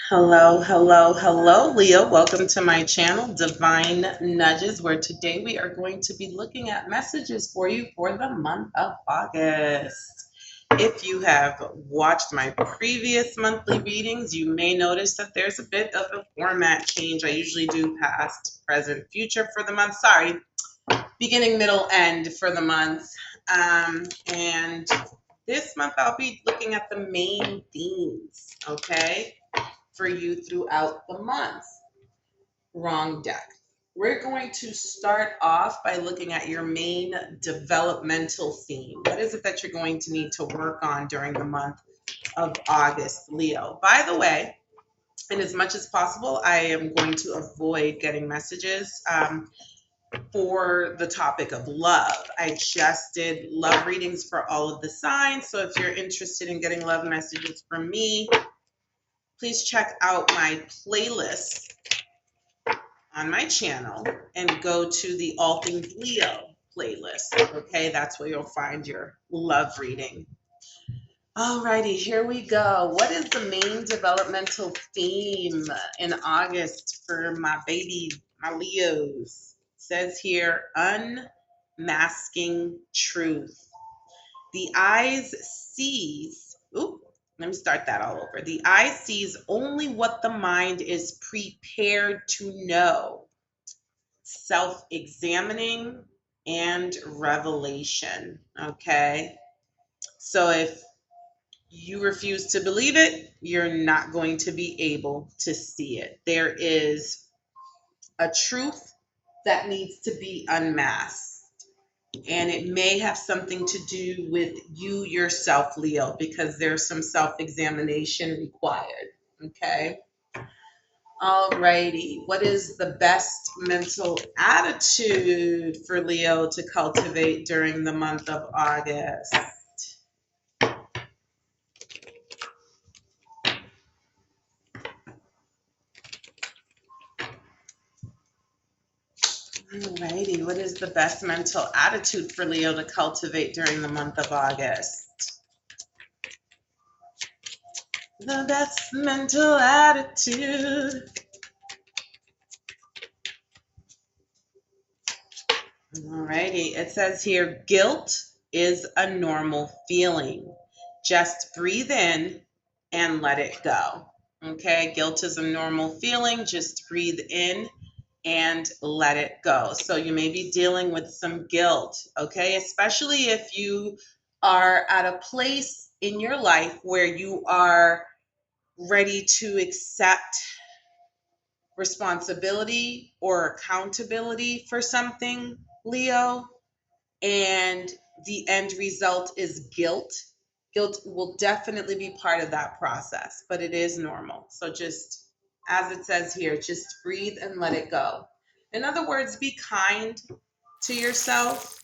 Hello, hello, hello, Leo. Welcome to my channel, Divine Nudges, where today we are going to be looking at messages for you for the month of August. If you have watched my previous monthly readings, you may notice that there's a bit of a format change. I usually do past, present, future for the month. Sorry, beginning, middle, end for the month. And this month I'll be looking at the main themes, okay, for you throughout the month. Wrong deck. We're going to start off by looking at your main developmental theme. What is it that you're going to need to work on during the month of August, Leo? By the way, and as much as possible, I am going to avoid getting messages for the topic of love. I just did love readings for all of the signs. So if you're interested in getting love messages from me, please check out my playlist on my channel and go to the All Things Leo playlist. Okay, that's where you'll find your love reading. Alrighty, here we go. What is the main developmental theme in August for my baby, my Leos? It says here, unmasking truth. The eyes sees, let me start that all over. The eye sees only what the mind is prepared to know. Self-examining and revelation. Okay. So if you refuse to believe it, you're not going to be able to see it. There is a truth that needs to be unmasked. And it may have something to do with you yourself, Leo, because there's some self-examination required. Okay. Alrighty. What is the best mental attitude for Leo to cultivate during the month of August? Alrighty. What is the best mental attitude for Leo to cultivate during the month of August? The best mental attitude. Alrighty, it says here, guilt is a normal feeling. Just breathe in and let it go. Okay, guilt is a normal feeling. Just breathe in and let it go. So you may be dealing with some guilt, okay, especially if you are at a place in your life where you are ready to accept responsibility or accountability for something, Leo, and the end result is guilt. Guilt will definitely be part of that process, but it is normal. So just as it says here, just breathe and let it go. In other words, be kind to yourself,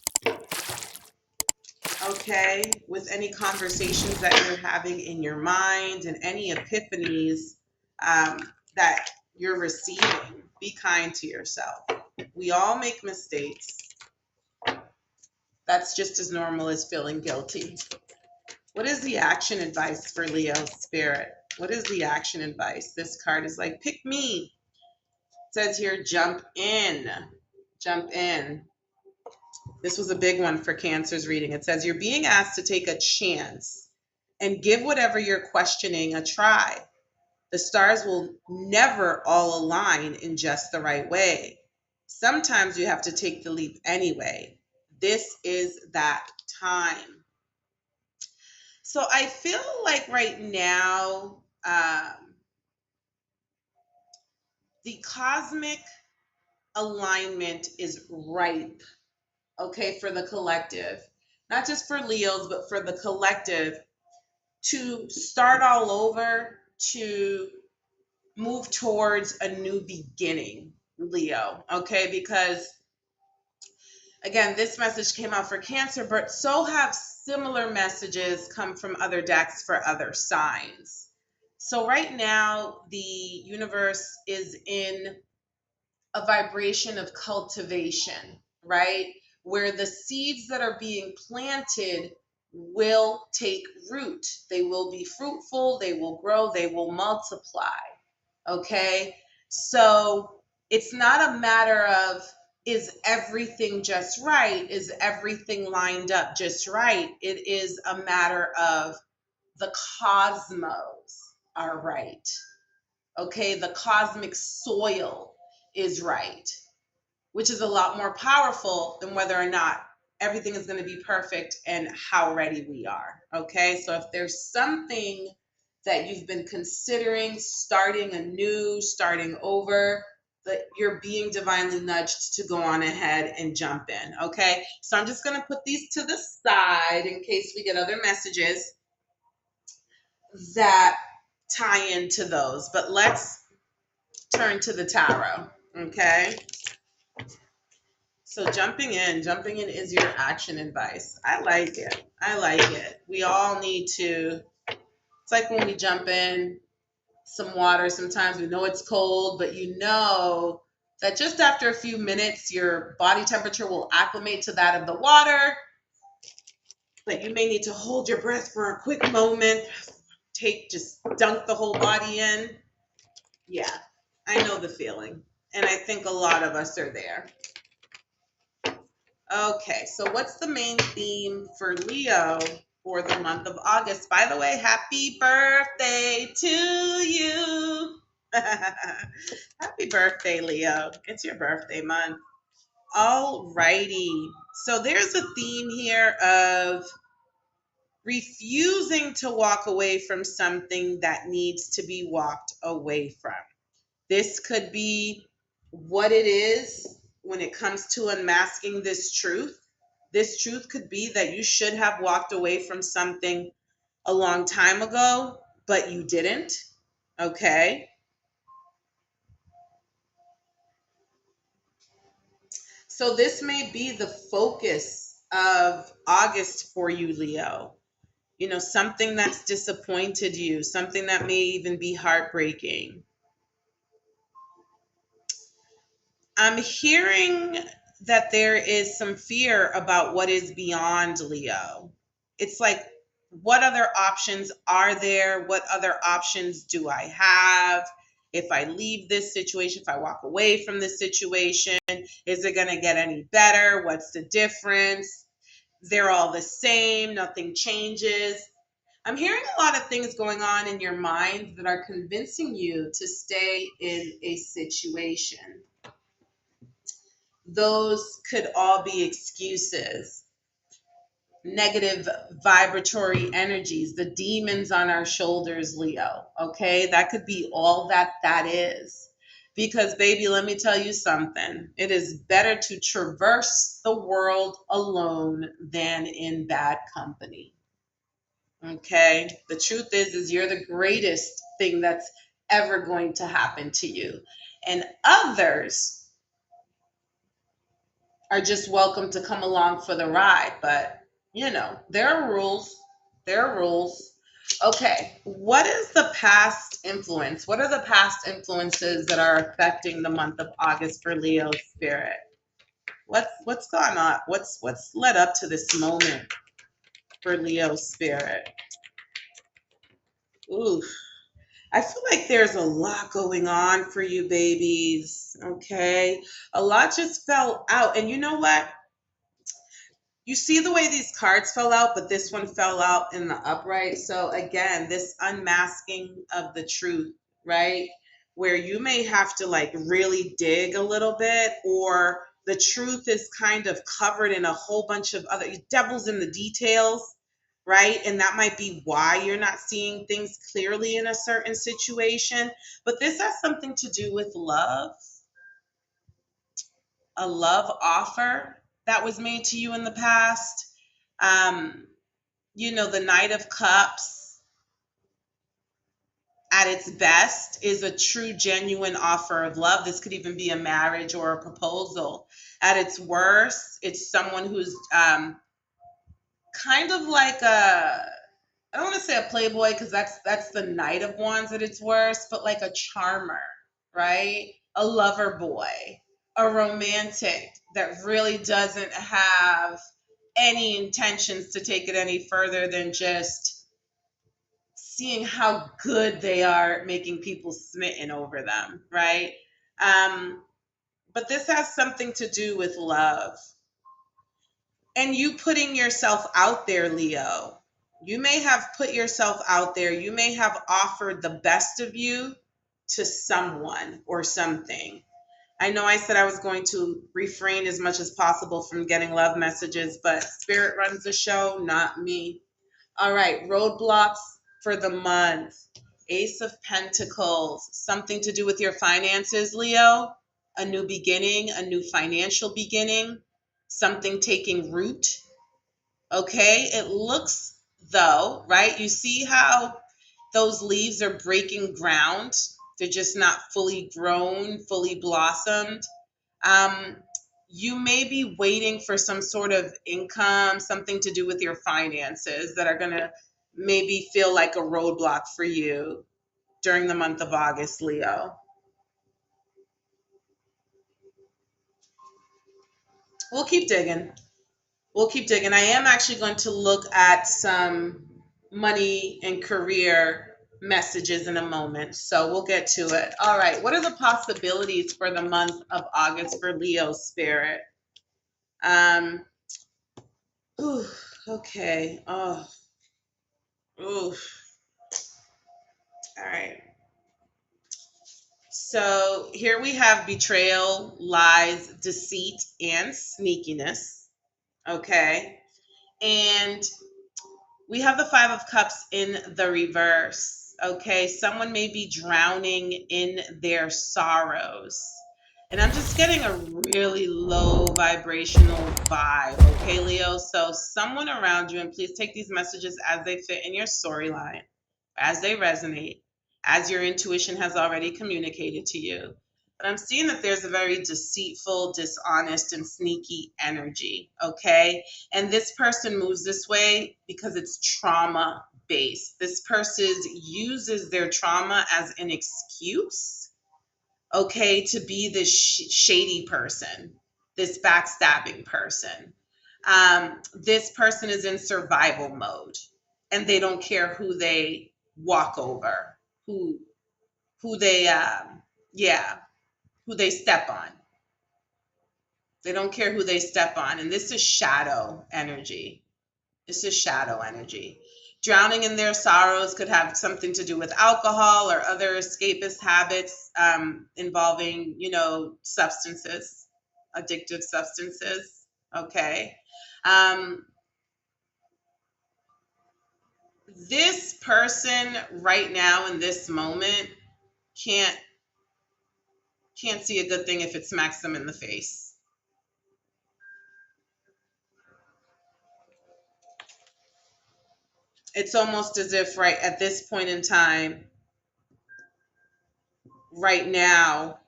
okay, with any conversations that you're having in your mind and any epiphanies that you're receiving. Be kind to yourself. We all make mistakes. That's just as normal as feeling guilty. What is the action advice for Leo Spirit? What is the action advice? This card is like, pick me. It says here, jump in. Jump in. This was a big one for Cancer's reading. It says, you're being asked to take a chance and give whatever you're questioning a try. The stars will never all align in just the right way. Sometimes you have to take the leap anyway. This is that time. So I feel like right now, the cosmic alignment is ripe, okay, for the collective. Not just for Leos, but for the collective to start all over, to move towards a new beginning, Leo, okay? Because again, this message came out for Cancer, but so have similar messages come from other decks for other signs. So right now, the universe is in a vibration of cultivation, right? Where the seeds that are being planted will take root. They will be fruitful, they will grow, they will multiply. Okay. So it's not a matter of, is everything just right? Is everything lined up just right? It is a matter of the cosmos are right. Okay. The cosmic soil is right, which is a lot more powerful than whether or not everything is going to be perfect and how ready we are. Okay. So if there's something that you've been considering starting anew, starting over, that you're being divinely nudged to go on ahead and jump in. Okay. So I'm just going to put these to the side in case we get other messages that tie into those. But let's turn to the tarot. Okay. So jumping in is your action advice. I like it. I like it. We all need to, it's like when we jump in some water, sometimes we know it's cold, but you know that just after a few minutes, your body temperature will acclimate to that of the water. But you may need to hold your breath for a quick moment, just dunk the whole body in. Yeah, I know the feeling. And I think a lot of us are there. Okay, so what's the main theme for Leo for the month of August? By the way, happy birthday to you. Happy birthday, Leo. It's your birthday month. All righty. So there's a theme here of refusing to walk away from something that needs to be walked away from. This could be what it is when it comes to unmasking this truth. This truth could be that you should have walked away from something a long time ago, but you didn't. Okay. So this may be the focus of August for you, Leo. You know, something that's disappointed you, something that may even be heartbreaking. I'm hearing that there is some fear about what is beyond Leo. It's like, what other options are there? What other options do I have? If I leave this situation, if I walk away from this situation, is it going to get any better? What's the difference? They're all the same, nothing changes. I'm hearing a lot of things going on in your mind that are convincing you to stay in a situation. Those could all be excuses. Negative vibratory energies, the demons on our shoulders, Leo. Okay, that could be all that is. Because, baby, let me tell you something. It is better to traverse the world alone than in bad company. Okay, the truth is you're the greatest thing that's ever going to happen to you, and others are just welcome to come along for the ride. But, you know, there are rules. There are rules. Okay, what is the past influence? What are the past influences that are affecting the month of August for Leo spirit? What's gone on? What's led up to this moment for Leo spirit? Ooh, I feel like there's a lot going on for you, babies. Okay, a lot just fell out, and you know what? You see the way these cards fell out, but this one fell out in the upright. So again, this unmasking of the truth, right? Where you may have to like really dig a little bit, or the truth is kind of covered in a whole bunch of other devils in the details, right? And that might be why you're not seeing things clearly in a certain situation. But this has something to do with love, a love offer that was made to you in the past. Um, you know, the Knight of Cups at its best is a true, genuine offer of love. This could even be a marriage or a proposal. At its worst, it's someone who's kind of like I don't want to say a playboy because that's the Knight of Wands at its worst, but like a charmer, right? A lover boy, a romantic that really doesn't have any intentions to take it any further than just seeing how good they are, making people smitten over them, right? Um, but this has something to do with love and you putting yourself out there, Leo. You may have put yourself out there. You may have offered the best of you to someone or something. I know I said I was going to refrain as much as possible from getting love messages, but Spirit runs the show, not me. All right, roadblocks for the month. Ace of Pentacles, something to do with your finances, Leo. A new beginning, a new financial beginning, something taking root. Okay, it looks though, right? You see how those leaves are breaking ground? They're just not fully grown, fully blossomed. Um, you may be waiting for some sort of income, something to do with your finances that are going to maybe feel like a roadblock for you during the month of August, Leo. We'll keep digging. We'll keep digging. I am actually going to look at some money and career messages in a moment, so we'll get to it. All right, what are the possibilities for the month of August for Leo spirit? Um, ooh, okay. Oh, ooh. All right. So here we have betrayal, lies, deceit, and sneakiness. Okay. And we have the Five of Cups in the reverse. Okay. Someone may be drowning in their sorrows. And I'm just getting a really low vibrational vibe. Okay, Leo. So, someone around you, and please take these messages as they fit in your storyline, as they resonate, as your intuition has already communicated to you. But I'm seeing that there's a very deceitful, dishonest, and sneaky energy. Okay. And this person moves this way because it's trauma based. This person uses their trauma as an excuse, okay, to be this shady person, this backstabbing person. This person is in survival mode and they don't care who they walk over, who they yeah, who they step on. They don't care who they step on. And this is shadow energy. This is shadow energy. Drowning in their sorrows could have something to do with alcohol or other escapist habits involving, substances, addictive substances. Okay. Um, this person right now in this moment can't can't see a good thing if it smacks them in the face. It's almost as if right at this point in time, right now,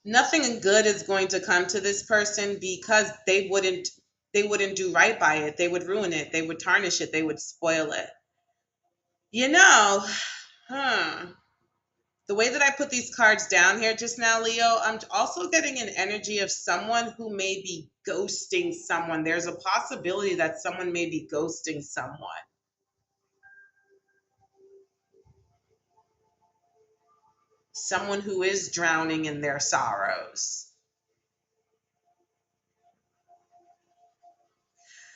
nothing good is going to come to this person because they wouldn't do right by it. They would ruin it. They would tarnish it. They would spoil it. You know, huh. The way that I put these cards down here just now, Leo, I'm also getting an energy of someone who may be ghosting someone. There's a possibility that someone may be ghosting someone. Someone who is drowning in their sorrows.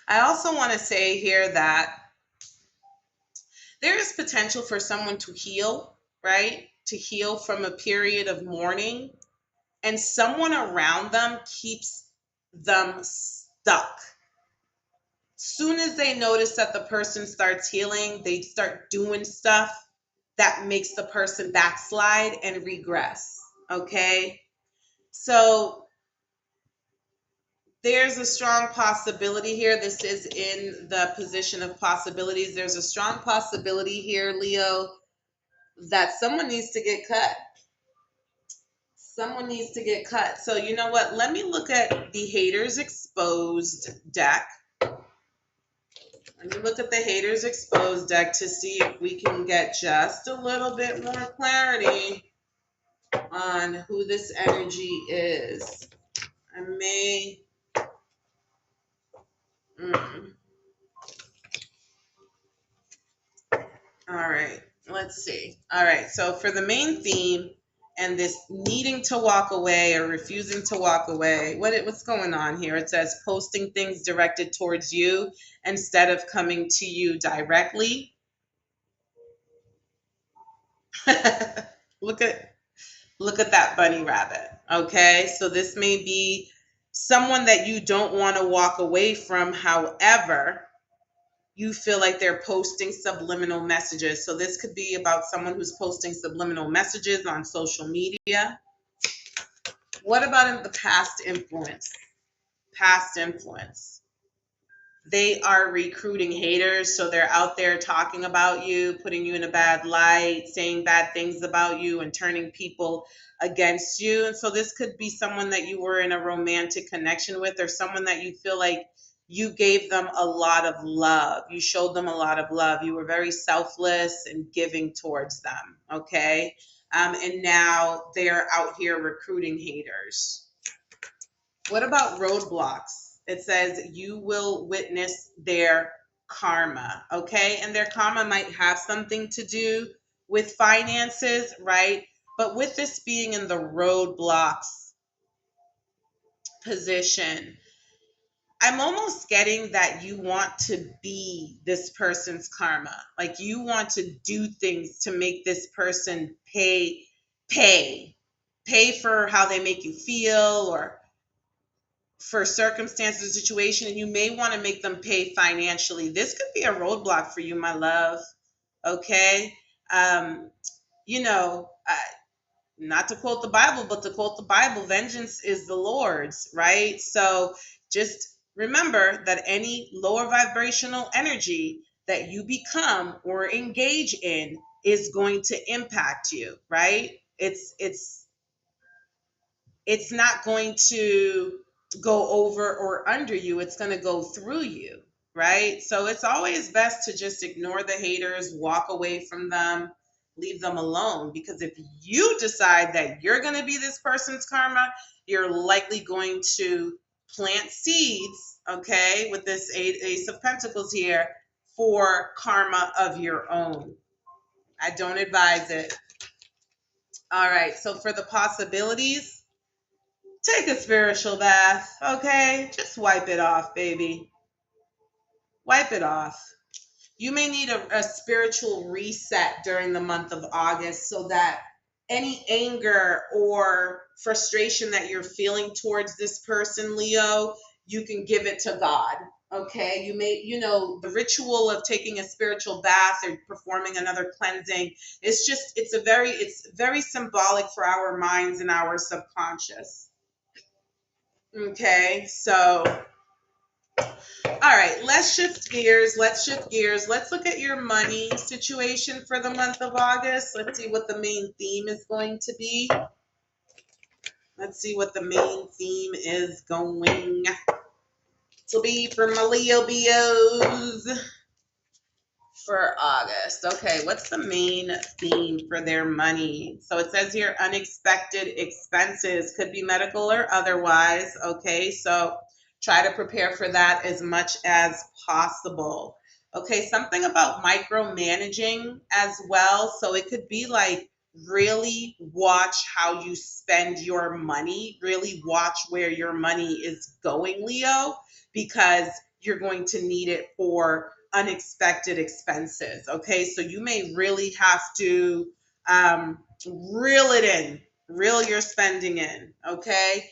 I also want to say here that there is potential for someone to heal, right? To heal from a period of mourning, and someone around them keeps them stuck. Soon as they notice that the person starts healing, they start doing stuff that makes the person backslide and regress. Okay? So there's a strong possibility here. This is in the position of possibilities. There's a strong possibility here, Leo, that someone needs to get cut. Someone needs to get cut. So you know what? Let me look at the Haters Exposed deck. Let me look at the Haters Exposed deck to see if we can get just a little bit more clarity on who this energy is. I may... All right, let's see. All right, so for the main theme and this needing to walk away or refusing to walk away, what's going on here? It says posting things directed towards you instead of coming to you directly. look at look at that bunny rabbit. Okay, so this may be someone that you don't want to walk away from. However, you feel like they're posting subliminal messages. So this could be about someone who's posting subliminal messages on social media. What about in the past influence? Past influence. They are recruiting haters, so they're out there talking about you, putting you in a bad light, saying bad things about you, and turning people against you. And so this could be someone that you were in a romantic connection with, or someone that you feel like you gave them a lot of love. You showed them a lot of love. You were very selfless and giving towards them. Okay. And now they're out here recruiting haters. What about roadblocks? It says you will witness their karma, okay? And their karma might have something to do with finances, right? But with this being in the roadblocks position, I'm almost getting that you want to be this person's karma. Like you want to do things to make this person pay, pay for how they make you feel or for circumstances, situation, and you may want to make them pay financially. This could be a roadblock for you, my love. Okay. Um, you know, not to quote the Bible, but to quote the Bible, vengeance is the Lord's, right? So just remember that any lower vibrational energy that you become or engage in is going to impact you, right? It's not going to go over or under you. It's going to go through you, right? So it's always best to just ignore the haters, walk away from them, leave them alone. Because if you decide that you're going to be this person's karma, you're likely going to plant seeds, okay, with this Ace of Pentacles here for karma of your own. I don't advise it. All right, so for the possibilities, take a spiritual bath, okay? Just wipe it off, baby. Wipe it off. You may need a spiritual reset during the month of August so that any anger or frustration that you're feeling towards this person, Leo, you can give it to God. Okay, you may, the ritual of taking a spiritual bath or performing another cleansing, it's very symbolic for our minds and our subconscious. Okay, so, all right, let's shift gears. Let's shift gears. Let's look at your money situation for the month of August. Let's see what the main theme is going to be. Let's see what the main theme is going to be for my Leo Bios for August. Okay, what's the main theme for their money? So it says here unexpected expenses, could be medical or otherwise. Okay, so try to prepare for that as much as possible. Okay, something about micromanaging as well. So it could be like really watch how you spend your money, really watch where your money is going, Leo, because you're going to need it for unexpected expenses. Okay, so you may really have to reel it in, reel your spending in. Okay,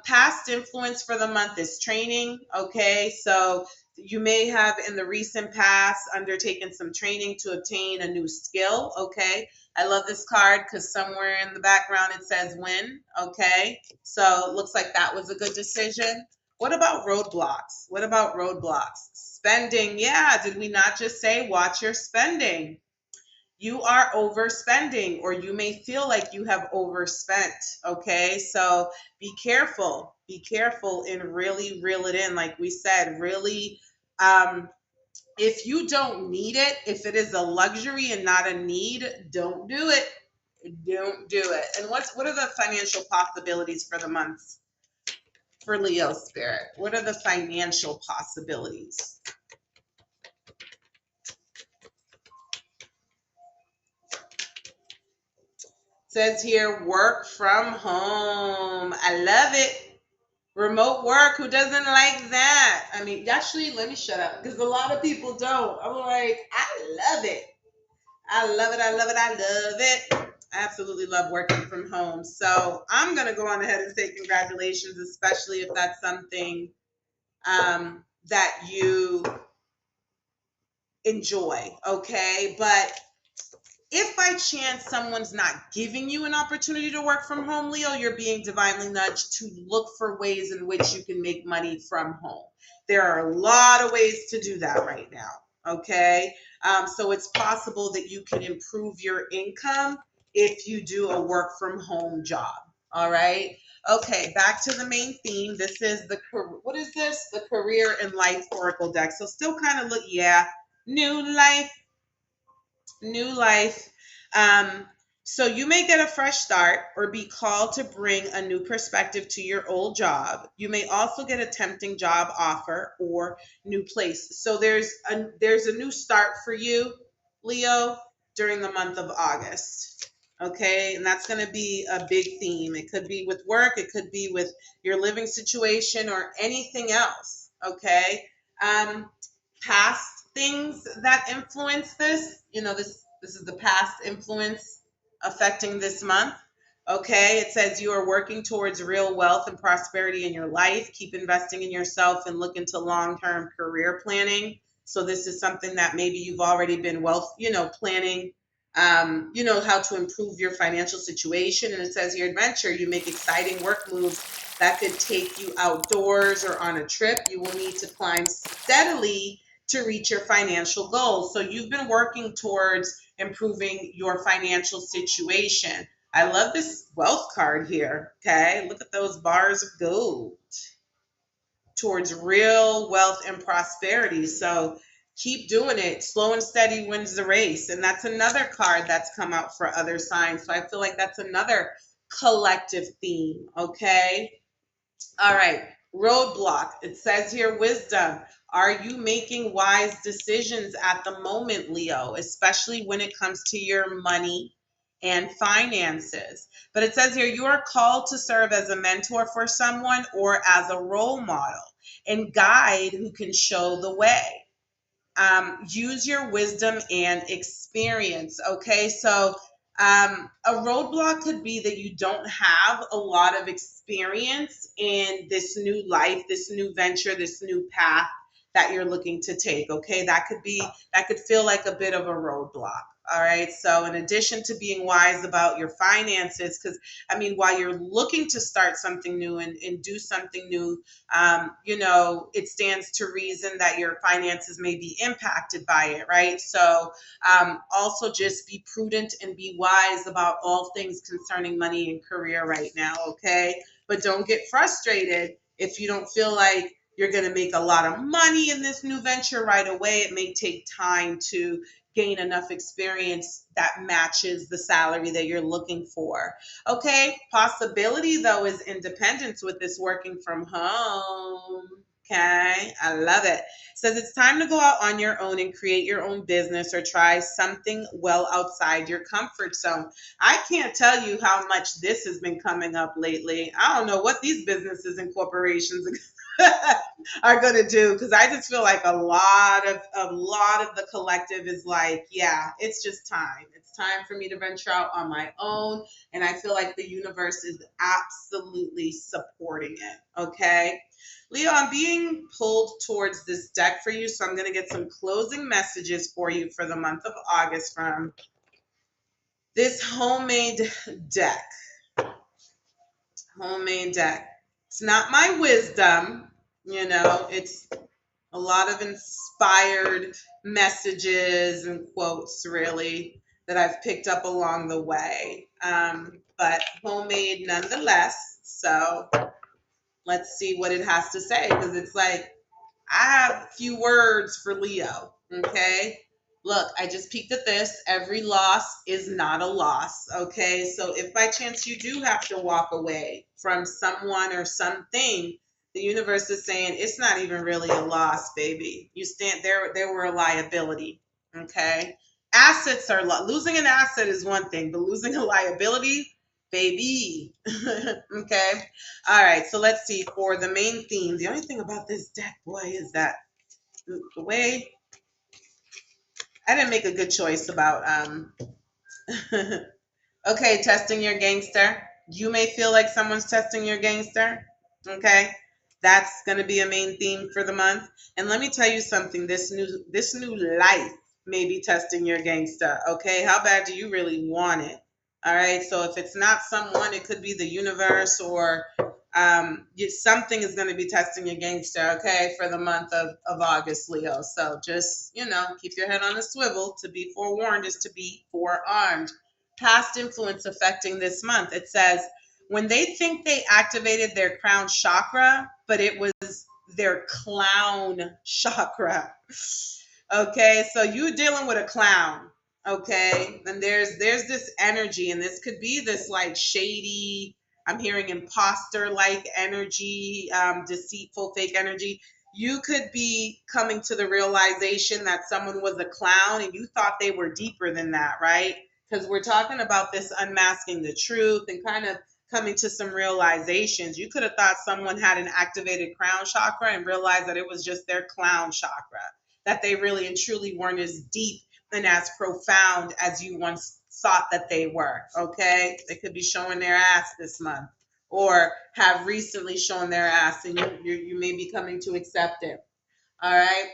past influence for the month is training. Okay, so you may have in the recent past undertaken some training to obtain a new skill. Okay, I love this card because somewhere in the background it says win. Okay, so it looks like that was a good decision. What about roadblocks? What about roadblocks? Spending. Yeah, did we not just say watch your spending? You are overspending, or you may feel like you have overspent. Okay, so be careful. Be careful and really reel it in. Like we said, really, if you don't need it, if it is a luxury and not a need, don't do it. Don't do it. And what are the financial possibilities for the months for Leo Spirit? What are the financial possibilities? Says here, work from home. I love it. Remote work. Who doesn't like that? I mean, actually, let me shut up because a lot of people don't. I'm like, I love it. I love it. I love it. I love it. I absolutely love working from home. So I'm going to go on ahead and say congratulations, especially if that's something that you enjoy. Okay. But if by chance someone's not giving you an opportunity to work from home, Leo, you're being divinely nudged to look for ways in which you can make money from home. There are a lot of ways to do that right now. Okay. So it's possible that you can improve your income if you do a work from home job. All right. Okay. Back to the main theme. This is what is this? The career and life oracle deck. So still kind of look, yeah, new life, new life. Um, so you may get a fresh start or be called to bring a new perspective to your old job. You may also get a tempting job offer or new place. So there's a new start for you, Leo, during the month of August. Okay, and that's going to be a big theme. It could be with work, it could be with your living situation or anything else. Okay. Um, Past things that influence this. This is the past influence affecting this month. Okay, it says you are working towards real wealth and prosperity in your life. Keep investing in yourself and look into long-term career planning. So this is something that maybe you've already been planning. How to improve your financial situation. And it says your adventure, you make exciting work moves that could take you outdoors or on a trip. You will need to climb steadily to reach your financial goals. So you've been working towards improving your financial situation. I love this wealth card here. Okay, look at those bars of gold towards real wealth and prosperity. So keep doing it. Slow and steady wins the race. And that's another card that's come out for other signs. So I feel like that's another collective theme. Okay. All right. Roadblock. It says here, wisdom. Are you making wise decisions at the moment, Leo, especially when it comes to your money and finances? But it says here, you are called to serve as a mentor for someone or as a role model and guide who can show the way. Use your wisdom and experience. Okay, so a roadblock could be that you don't have a lot of experience in this new life, this new venture, this new path that you're looking to take. Okay, that could feel like a bit of a roadblock. All right, so in addition to being wise about your finances, because I mean, while you're looking to start something new and do something new, it stands to reason that your finances may be impacted by it, right? So also just be prudent and be wise about all things concerning money and career right now, okay? But don't get frustrated if you don't feel like you're going to make a lot of money in this new venture right away. It may take time to gain enough experience that matches the salary that you're looking for. Okay, possibility though is independence with this working from home. Okay, I love it. Says it's time to go out on your own and create your own business or try something well outside your comfort zone. I can't tell you how much this has been coming up lately. I don't know what these businesses and corporations are going to do because I just feel like a lot of the collective is like, yeah, it's just time. It's time for me to venture out on my own, and I feel like the universe is absolutely supporting it. Okay. Leo, I'm being pulled towards this deck for you, so I'm going to get some closing messages for you for the month of August from this homemade deck. Homemade deck. It's not my wisdom, it's a lot of inspired messages and quotes, really, that I've picked up along the way, but homemade nonetheless. So let's see what it has to say because it's like I have a few words for Leo. Okay. Look, I just peeked at this. Every loss is not a loss. Okay. So if by chance you do have to walk away from someone or something, the universe is saying it's not even really a loss, baby. You stand there, there were a liability. Okay. Assets are losing an asset is one thing, but losing a liability, baby. Okay. All right. So let's see for the main theme. The only thing about this deck, boy, is that the way I didn't make a good choice about okay, testing your gangster. You may feel like someone's testing your gangster. Okay. That's going to be a main theme for the month. And let me tell you something, this new life may be testing your gangster. Okay? How bad do you really want it? All right? So if it's not someone, it could be the universe or something is going to be testing your gangster, okay, for the month of August, Leo. So just, keep your head on a swivel. To be forewarned is to be forearmed. Past influence affecting this month. It says, when they think they activated their crown chakra, but it was their clown chakra. Okay, so you dealing with a clown. Okay, and there's this energy, and this could be this like shady. I'm hearing imposter like energy, deceitful, fake energy. You could be coming to the realization that someone was a clown and you thought they were deeper than that, right? Because we're talking about this unmasking the truth and kind of coming to some realizations. You could have thought someone had an activated crown chakra and realized that it was just their clown chakra, that they really and truly weren't as deep and as profound as you once thought that they were. Okay, they could be showing their ass this month or have recently shown their ass, and you may be coming to accept it. All right.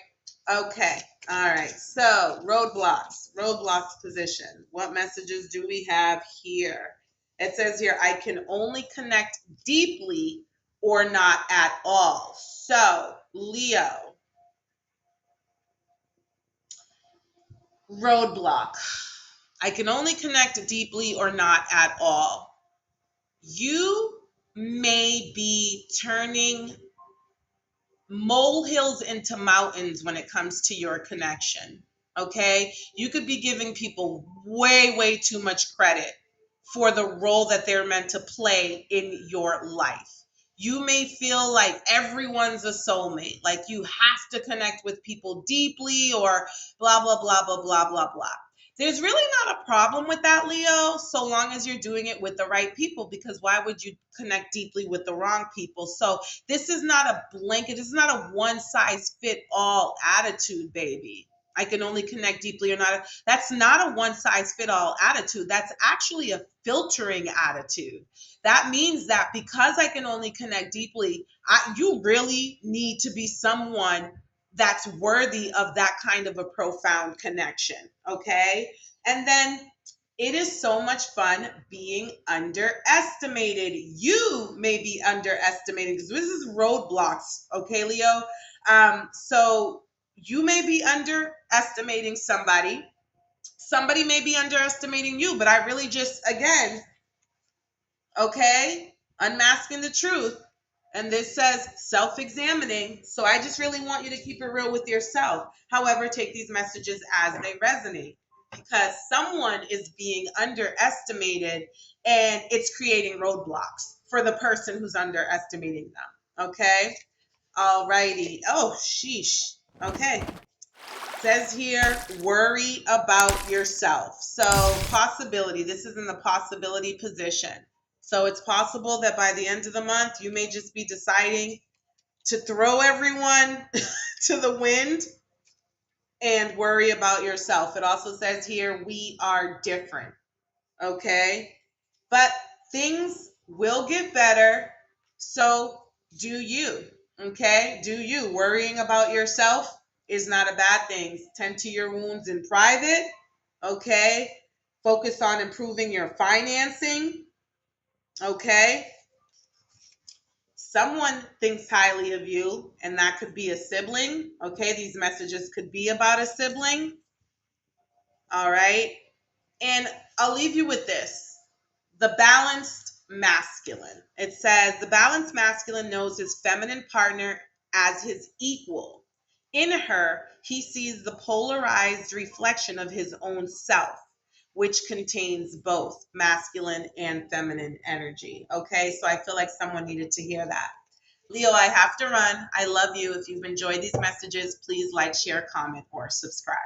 Okay. All right. So roadblocks position. What messages do we have here? It says here, I can only connect deeply or not at all. So Leo, roadblock. I can only connect deeply or not at all. You may be turning molehills into mountains when it comes to your connection. Okay? You could be giving people way, way too much credit for the role that they're meant to play in your life. You may feel like everyone's a soulmate, like you have to connect with people deeply or blah, blah, blah, blah, blah, blah, blah. There's really not a problem with that, Leo, so long as you're doing it with the right people, because why would you connect deeply with the wrong people? So this is not a blanket. This is not a one size fit all attitude, baby. I can only connect deeply or not. That's not a one size fit all attitude. That's actually a filtering attitude. That means that because I can only connect deeply, you really need to be someone that's worthy of that kind of a profound connection. Okay. And then it is so much fun being underestimated. You may be underestimated because this is roadblocks, okay, Leo? So you may be underestimating somebody. Somebody may be underestimating you, but I really just, again, okay, unmasking the truth. And this says self-examining. So I just really want you to keep it real with yourself. However, take these messages as they resonate, because someone is being underestimated and it's creating roadblocks for the person who's underestimating them. Okay. All righty. Oh, sheesh. Okay. Says here, worry about yourself. So possibility, this is in the possibility position. So it's possible that by the end of the month, you may just be deciding to throw everyone to the wind and worry about yourself. It also says here, we are different. Okay. But things will get better. So do you. Okay. Do you. Worrying about yourself is not a bad thing. Tend to your wounds in private. Okay. Focus on improving your financing. Okay. Someone thinks highly of you, and that could be a sibling. Okay. These messages could be about a sibling. All right. And I'll leave you with this. The balanced masculine. It says the balanced masculine knows his feminine partner as his equal. In her, he sees the polarized reflection of his own self, which contains both masculine and feminine energy. Okay, so I feel like someone needed to hear that. Leo, I have to run. I love you. If you've enjoyed these messages, please like, share, comment, or subscribe.